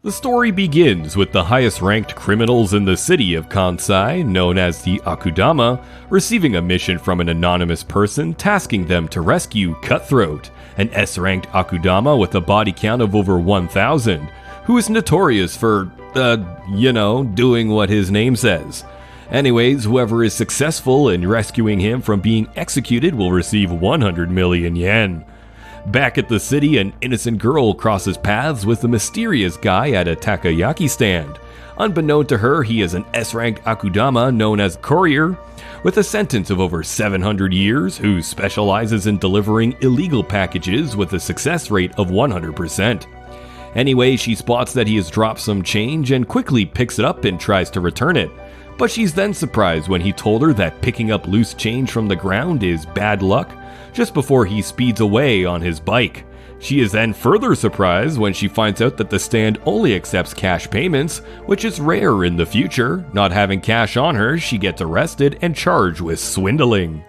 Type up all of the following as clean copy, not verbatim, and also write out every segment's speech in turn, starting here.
The story begins with the highest ranked criminals in the city of Kansai, known as the Akudama, receiving a mission from an anonymous person tasking them to rescue Cutthroat, an S-ranked Akudama with a body count of over 1,000, who is notorious for, doing what his name says. Anyways, whoever is successful in rescuing him from being executed will receive 100 million yen. Back at the city, an innocent girl crosses paths with a mysterious guy at a takoyaki stand. Unbeknown to her, he is an S-ranked Akudama known as Courier, with a sentence of over 700 years, who specializes in delivering illegal packages with a success rate of 100%. Anyway, she spots that he has dropped some change and quickly picks it up and tries to return it. But she's then surprised when he told her that picking up loose change from the ground is bad luck, just before he speeds away on his bike. She is then further surprised when she finds out that the stand only accepts cash payments, which is rare in the future. Not having cash on her, she gets arrested and charged with swindling.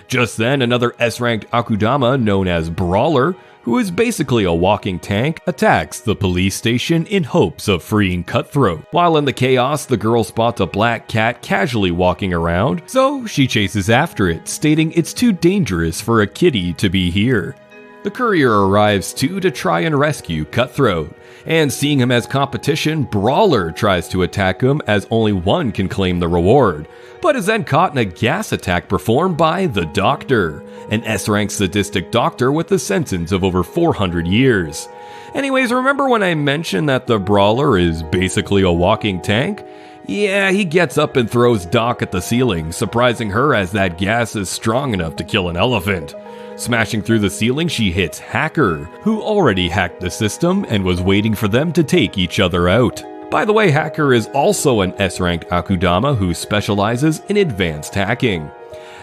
Just then, another S-ranked Akudama known as Brawler, who is basically a walking tank, attacks the police station in hopes of freeing Cutthroat. While in the chaos, the girl spots a black cat casually walking around, so she chases after it, stating it's too dangerous for a kitty to be here. The courier arrives too to try and rescue Cutthroat, and seeing him as competition, Brawler tries to attack him as only one can claim the reward, but is then caught in a gas attack performed by the Doctor, an S-ranked sadistic doctor with a sentence of over 400 years. Anyways, remember when I mentioned that the Brawler is basically a walking tank? Yeah, he gets up and throws Doc at the ceiling, surprising her as that gas is strong enough to kill an elephant. Smashing through the ceiling, she hits Hacker, who already hacked the system and was waiting for them to take each other out. By the way, Hacker is also an S-ranked Akudama who specializes in advanced hacking.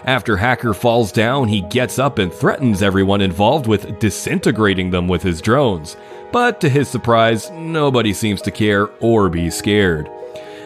After Hacker falls down, he gets up and threatens everyone involved with disintegrating them with his drones. But to his surprise, nobody seems to care or be scared.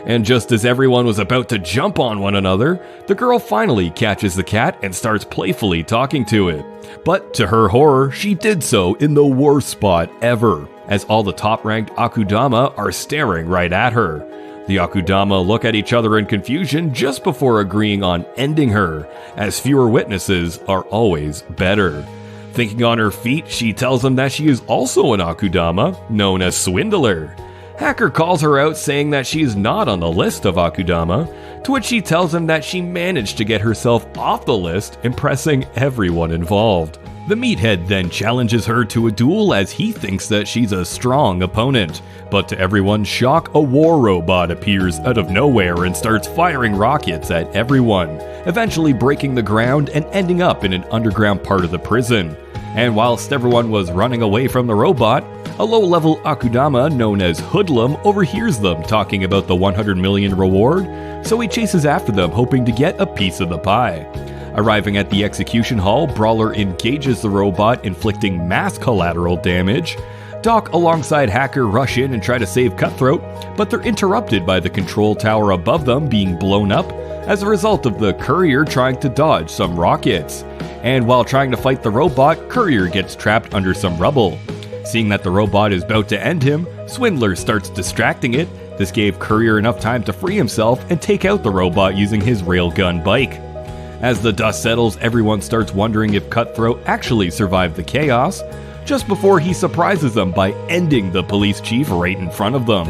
And just as everyone was about to jump on one another, the girl finally catches the cat and starts playfully talking to it. But to her horror, she did so in the worst spot ever, as all the top-ranked Akudama are staring right at her. The Akudama look at each other in confusion just before agreeing on ending her, as fewer witnesses are always better. Thinking on her feet, she tells them that she is also an Akudama, known as Swindler. Hacker calls her out, saying that she is not on the list of Akudama, to which she tells him that she managed to get herself off the list, impressing everyone involved. The meathead then challenges her to a duel as he thinks that she's a strong opponent, but to everyone's shock, a war robot appears out of nowhere and starts firing rockets at everyone, eventually breaking the ground and ending up in an underground part of the prison. And whilst everyone was running away from the robot, a low-level Akudama known as Hoodlum overhears them talking about the 100 million reward, so he chases after them hoping to get a piece of the pie. Arriving at the execution hall, Brawler engages the robot, inflicting mass collateral damage. Doc alongside Hacker rush in and try to save Cutthroat, but they're interrupted by the control tower above them being blown up as a result of the Courier trying to dodge some rockets. And while trying to fight the robot, Courier gets trapped under some rubble. Seeing that the robot is about to end him, Swindler starts distracting it. This gave Courier enough time to free himself and take out the robot using his railgun bike. As the dust settles, everyone starts wondering if Cutthroat actually survived the chaos, just before he surprises them by ending the police chief right in front of them.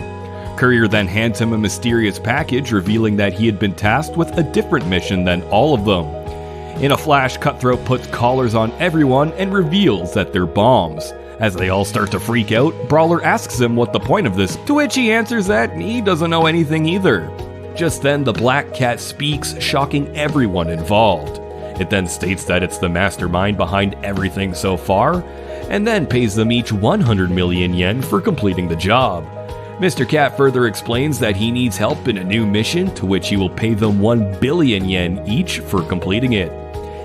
Courier then hands him a mysterious package, revealing that he had been tasked with a different mission than all of them. In a flash, Cutthroat puts collars on everyone and reveals that they're bombs. As they all start to freak out, Brawler asks him what the point of this, to which he answers that he doesn't know anything either. Just then, the black cat speaks, shocking everyone involved. It then states that it's the mastermind behind everything so far, and then pays them each 100 million yen for completing the job. Mr. Cat further explains that he needs help in a new mission, to which he will pay them 1 billion yen each for completing it.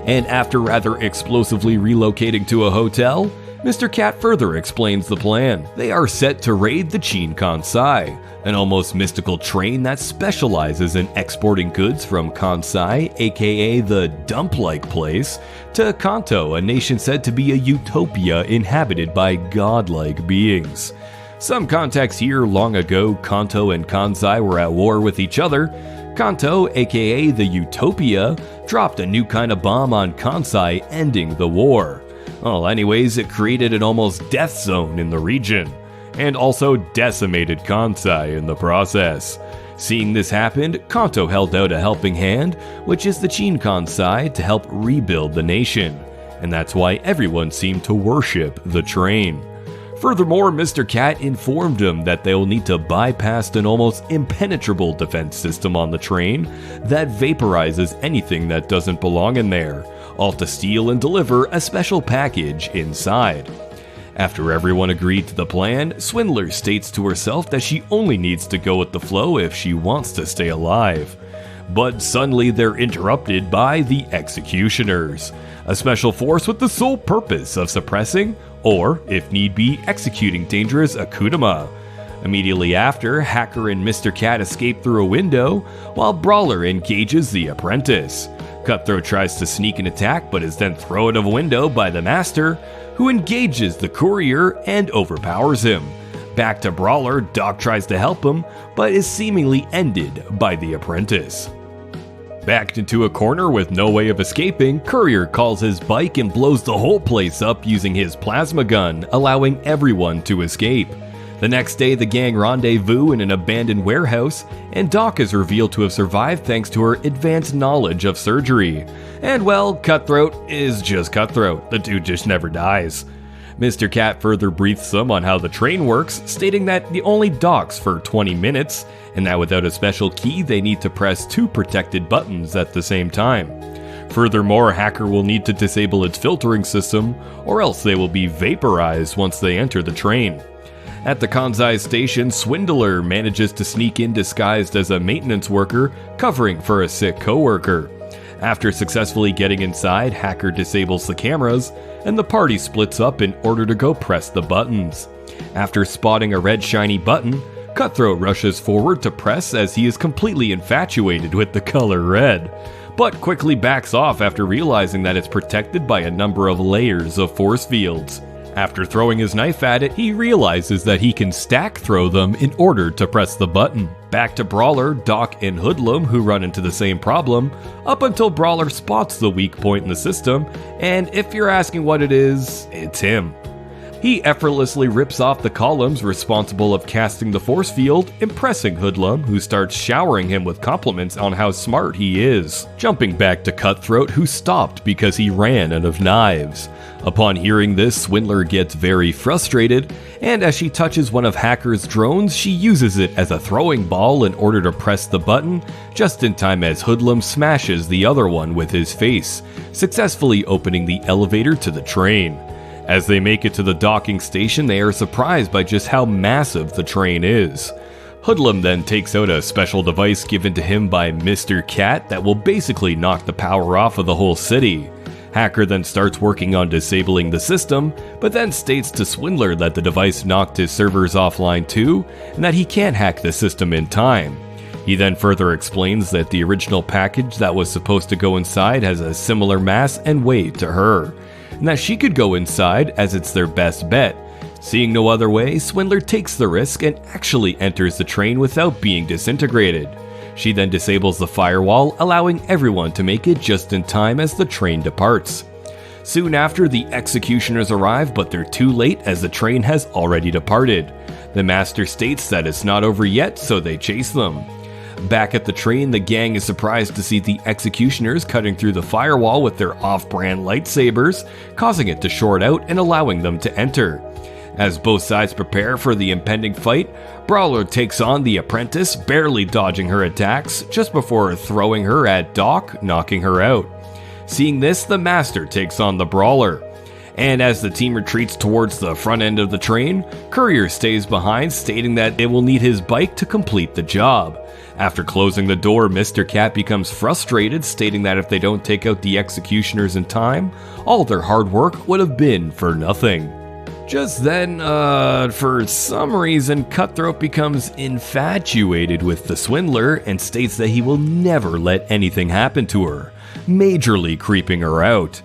And after rather explosively relocating to a hotel, Mr. Cat further explains the plan. They are set to raid the Shinkansai, an almost mystical train that specializes in exporting goods from Kansai, aka the dump-like place, to Kanto, a nation said to be a utopia inhabited by godlike beings. Some context here: long ago, Kanto and Kansai were at war with each other. Kanto, aka the Utopia, dropped a new kind of bomb on Kansai, ending the war. Well, anyways, it created an almost death zone in the region, and also decimated Kansai in the process. Seeing this happen, Kanto held out a helping hand, which is the Shinkansai, to help rebuild the nation, and that's why everyone seemed to worship the train. Furthermore, Mr. Cat informed him that they'll need to bypass an almost impenetrable defense system on the train that vaporizes anything that doesn't belong in there, all to steal and deliver a special package inside. After everyone agreed to the plan, Swindler states to herself that she only needs to go with the flow if she wants to stay alive. But suddenly they're interrupted by the Executioners, a special force with the sole purpose of suppressing, or, if need be, executing dangerous Akudama. Immediately after, Hacker and Mr. Cat escape through a window, while Brawler engages the apprentice. Cutthroat tries to sneak an attack, but is then thrown out of a window by the Master, who engages the courier and overpowers him. Back to Brawler, Doc tries to help him, but is seemingly ended by the apprentice. Backed into a corner with no way of escaping, Courier calls his bike and blows the whole place up using his plasma gun, allowing everyone to escape. The next day, the gang rendezvous in an abandoned warehouse, and Doc is revealed to have survived thanks to her advanced knowledge of surgery. And well, Cutthroat is just Cutthroat. The dude just never dies. Mr. Cat further briefs them on how the train works, stating that the only docks for 20 minutes, and that without a special key they need to press 2 protected buttons at the same time. Furthermore, Hacker will need to disable its filtering system, or else they will be vaporized once they enter the train. At the Kansai station, Swindler manages to sneak in disguised as a maintenance worker, covering for a sick coworker. After successfully getting inside, Hacker disables the cameras, and the party splits up in order to go press the buttons. After spotting a red shiny button, Cutthroat rushes forward to press as he is completely infatuated with the color red, but quickly backs off after realizing that it's protected by a number of layers of force fields. After throwing his knife at it, he realizes that he can stack throw them in order to press the button. Back to Brawler, Doc, and Hoodlum, who run into the same problem, up until Brawler spots the weak point in the system, and if you're asking what it is, it's him. He effortlessly rips off the columns responsible of casting the force field, impressing Hoodlum, who starts showering him with compliments on how smart he is. Jumping back to Cutthroat, who stopped because he ran out of knives. Upon hearing this, Swindler gets very frustrated, and as she touches one of Hacker's drones, she uses it as a throwing ball in order to press the button, just in time as Hoodlum smashes the other one with his face, successfully opening the elevator to the train. As they make it to the docking station, they are surprised by just how massive the train is. Hoodlum then takes out a special device given to him by Mr. Cat that will basically knock the power off of the whole city. Hacker then starts working on disabling the system, but then states to Swindler that the device knocked his servers offline too, and that he can't hack the system in time. He then further explains that the original package that was supposed to go inside has a similar mass and weight to her, and that she could go inside as it's their best bet. Seeing no other way, Swindler takes the risk and actually enters the train without being disintegrated. She then disables the firewall, allowing everyone to make it just in time as the train departs. Soon after, the Executioners arrive, but they're too late as the train has already departed. The Master states that it's not over yet, so they chase them. Back at the train, the gang is surprised to see the Executioners cutting through the firewall with their off-brand lightsabers, causing it to short out and allowing them to enter. As both sides prepare for the impending fight, Brawler takes on the apprentice, barely dodging her attacks, just before throwing her at Doc, knocking her out. Seeing this, the Master takes on the Brawler. And as the team retreats towards the front end of the train, Courier stays behind, stating that they will need his bike to complete the job. After closing the door, Mr. Cat becomes frustrated, stating that if they don't take out the Executioners in time, all their hard work would have been for nothing. Just then, for some reason, Cutthroat becomes infatuated with the Swindler and states that he will never let anything happen to her, majorly creeping her out.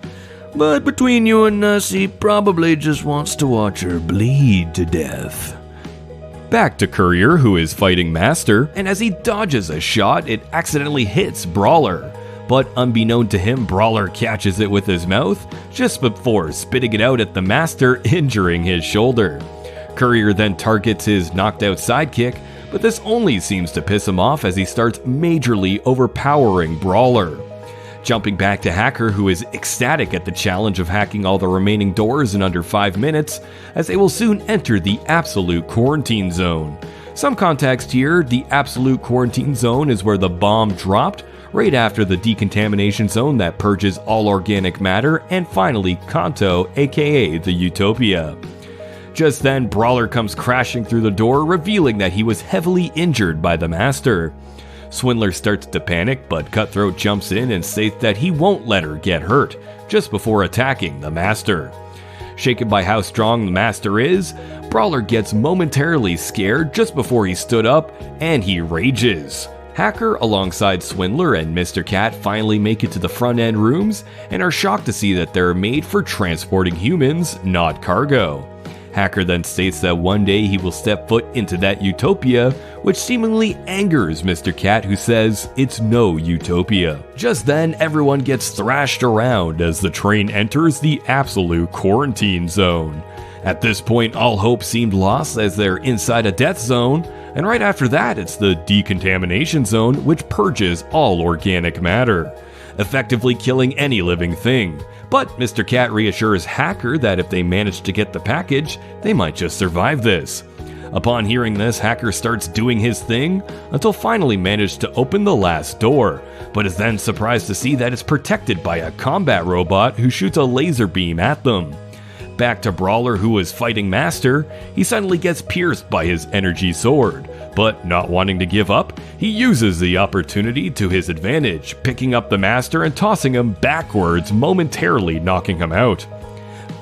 But between you and us, he probably just wants to watch her bleed to death. Back to Courier, who is fighting Master, and as he dodges a shot, it accidentally hits Brawler. But unbeknown to him, Brawler catches it with his mouth just before spitting it out at the Master, injuring his shoulder. Courier then targets his knocked out sidekick, but this only seems to piss him off as he starts majorly overpowering Brawler. Jumping back to Hacker, who is ecstatic at the challenge of hacking all the remaining doors in under 5 minutes, as they will soon enter the Absolute Quarantine Zone. Some context here, the Absolute Quarantine Zone is where the bomb dropped right after the decontamination zone that purges all organic matter, and finally Kanto, aka the Utopia. Just then, Brawler comes crashing through the door, revealing that he was heavily injured by the Master. Swindler starts to panic, but Cutthroat jumps in and states that he won't let her get hurt, just before attacking the Master. Shaken by how strong the Master is, Brawler gets momentarily scared just before he stood up, and he rages. Hacker, alongside Swindler and Mr. Cat, finally make it to the front end rooms, and are shocked to see that they're made for transporting humans, not cargo. Hacker then states that one day he will step foot into that utopia, which seemingly angers Mr. Cat, who says it's no utopia. Just then, everyone gets thrashed around as the train enters the Absolute Quarantine Zone. At this point, all hope seemed lost as they're inside a death zone, and right after that, it's the Decontamination Zone, which purges all organic matter, effectively killing any living thing. But Mr. Cat reassures Hacker that if they manage to get the package, they might just survive this. Upon hearing this, Hacker starts doing his thing until finally managed to open the last door, but is then surprised to see that it's protected by a combat robot who shoots a laser beam at them. Back to Brawler, who is fighting Master, he suddenly gets pierced by his energy sword, but not wanting to give up, he uses the opportunity to his advantage, picking up the Master and tossing him backwards, momentarily knocking him out.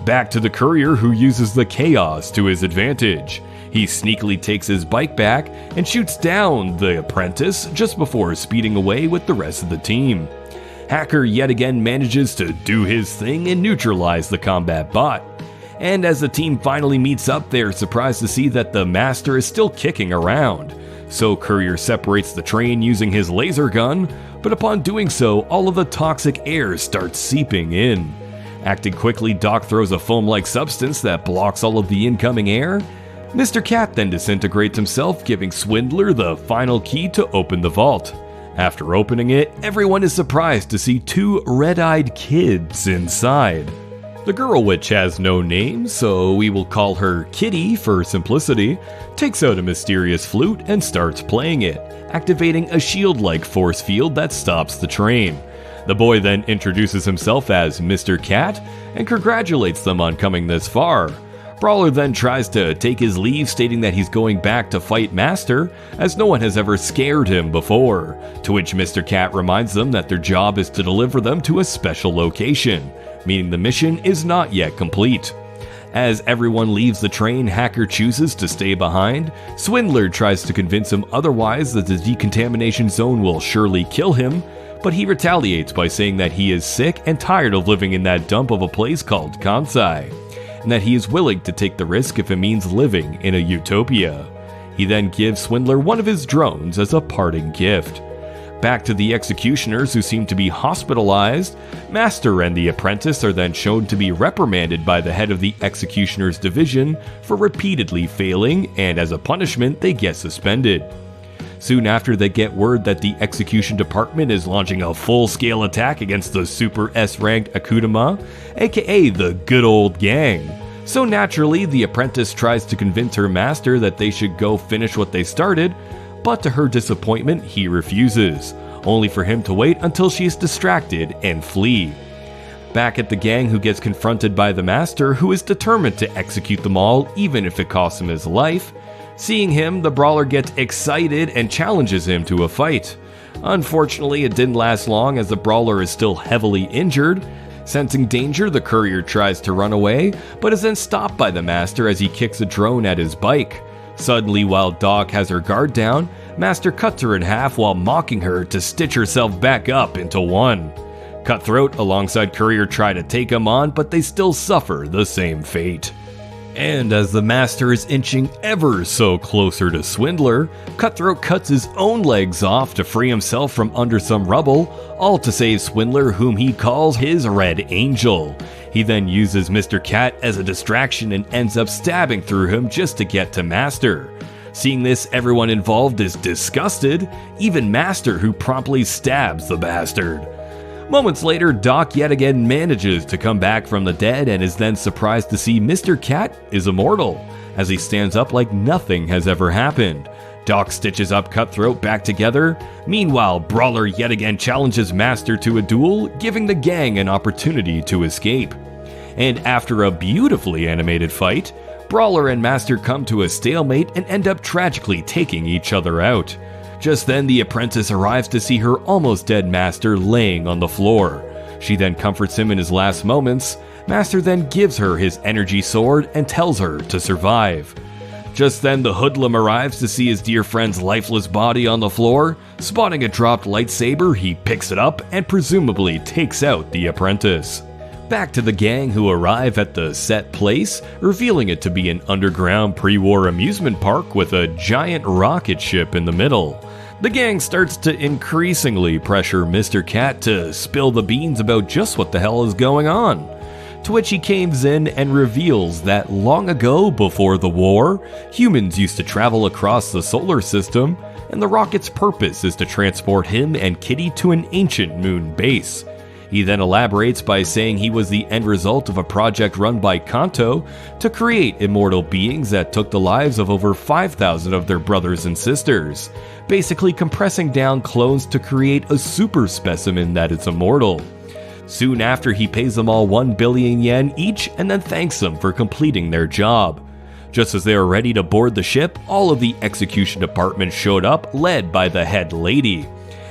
Back to the Courier, who uses the chaos to his advantage. He sneakily takes his bike back and shoots down the apprentice just before speeding away with the rest of the team. Hacker yet again manages to do his thing and neutralize the combat bot. And as the team finally meets up, they are surprised to see that the Master is still kicking around. So Courier separates the train using his laser gun, but upon doing so, all of the toxic air starts seeping in. Acting quickly, Doc throws a foam-like substance that blocks all of the incoming air. Mr. Cat then disintegrates himself, giving Swindler the final key to open the vault. After opening it, everyone is surprised to see 2 red-eyed kids inside. The girl, which has no name, so we will call her Kitty for simplicity, takes out a mysterious flute and starts playing it, activating a shield-like force field that stops the train. The boy then introduces himself as Mr. Cat and congratulates them on coming this far. Brawler then tries to take his leave, stating that he's going back to fight Master, as no one has ever scared him before, to which Mr. Cat reminds them that their job is to deliver them to a special location, meaning the mission is not yet complete. As everyone leaves the train, Hacker chooses to stay behind. Swindler tries to convince him otherwise that the decontamination zone will surely kill him, but he retaliates by saying that he is sick and tired of living in that dump of a place called Kansai, and that he is willing to take the risk if it means living in a utopia. He then gives Swindler one of his drones as a parting gift. Back to the executioners, who seem to be hospitalized. Master and the apprentice are then shown to be reprimanded by the head of the executioners division for repeatedly failing, and as a punishment they get suspended. Soon after, they get word that the execution department is launching a full-scale attack against the Super S-ranked Akudama, aka the good old gang. So naturally, the apprentice tries to convince her master that they should go finish what they started, but to her disappointment, he refuses, only for him to wait until she is distracted and flee. Back at the gang, who gets confronted by the master, who is determined to execute them all even if it costs him his life. Seeing him, the brawler gets excited and challenges him to a fight. Unfortunately, it didn't last long as the brawler is still heavily injured. Sensing danger, the courier tries to run away, but is then stopped by the master as he kicks a drone at his bike. Suddenly, while Doc has her guard down, Master cuts her in half while mocking her to stitch herself back up into one. Cutthroat alongside Courier try to take him on, but they still suffer the same fate. And as the Master is inching ever so closer to Swindler, Cutthroat cuts his own legs off to free himself from under some rubble, all to save Swindler, whom he calls his Red Angel. He then uses Mr. Cat as a distraction and ends up stabbing through him just to get to Master. Seeing this, everyone involved is disgusted, even Master, who promptly stabs the bastard. Moments later, Doc yet again manages to come back from the dead and is then surprised to see Mr. Cat is immortal, as he stands up like nothing has ever happened. Doc stitches up Cutthroat back together. Meanwhile, Brawler yet again challenges Master to a duel, giving the gang an opportunity to escape. And after a beautifully animated fight, Brawler and Master come to a stalemate and end up tragically taking each other out. Just then, the apprentice arrives to see her almost dead Master laying on the floor. She then comforts him in his last moments. Master then gives her his energy sword and tells her to survive. Just then, the hoodlum arrives to see his dear friend's lifeless body on the floor. Spotting a dropped lightsaber, he picks it up and presumably takes out the apprentice. Back to the gang, who arrive at the set place, revealing it to be an underground pre-war amusement park with a giant rocket ship in the middle. The gang starts to increasingly pressure Mr. Cat to spill the beans about just what the hell is going on. To which he caves in and reveals that long ago, before the war, humans used to travel across the solar system, and the rocket's purpose is to transport him and Kitty to an ancient moon base. He then elaborates by saying he was the end result of a project run by Kanto to create immortal beings that took the lives of over 5,000 of their brothers and sisters, basically compressing down clones to create a super specimen that is immortal. Soon after, he pays them all 1 billion yen each and then thanks them for completing their job. Just as they are ready to board the ship, all of the execution department showed up, led by the head lady.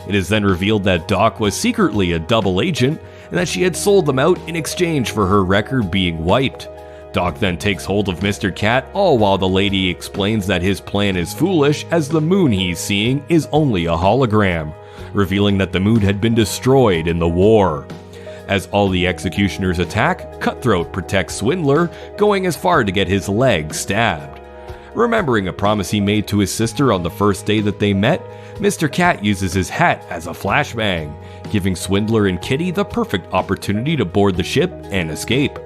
It is then revealed that Doc was secretly a double agent and that she had sold them out in exchange for her record being wiped. Doc then takes hold of Mr. Cat, all while the lady explains that his plan is foolish as the moon he's seeing is only a hologram, revealing that the moon had been destroyed in the war. As all the executioners attack, Cutthroat protects Swindler, going as far to get his leg stabbed. Remembering a promise he made to his sister on the first day that they met, Mr. Cat uses his hat as a flashbang, giving Swindler and Kitty the perfect opportunity to board the ship and escape.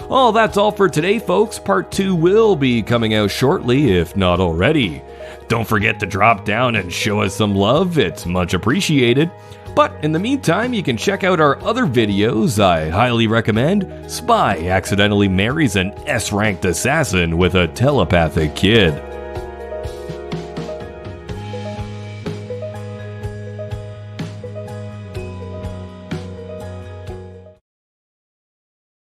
Well, that's all for today, folks. Part 2 will be coming out shortly, if not already. Don't forget to drop down and show us some love, it's much appreciated. But in the meantime, you can check out our other videos I highly recommend. Spy accidentally marries an S-ranked assassin with a telepathic kid.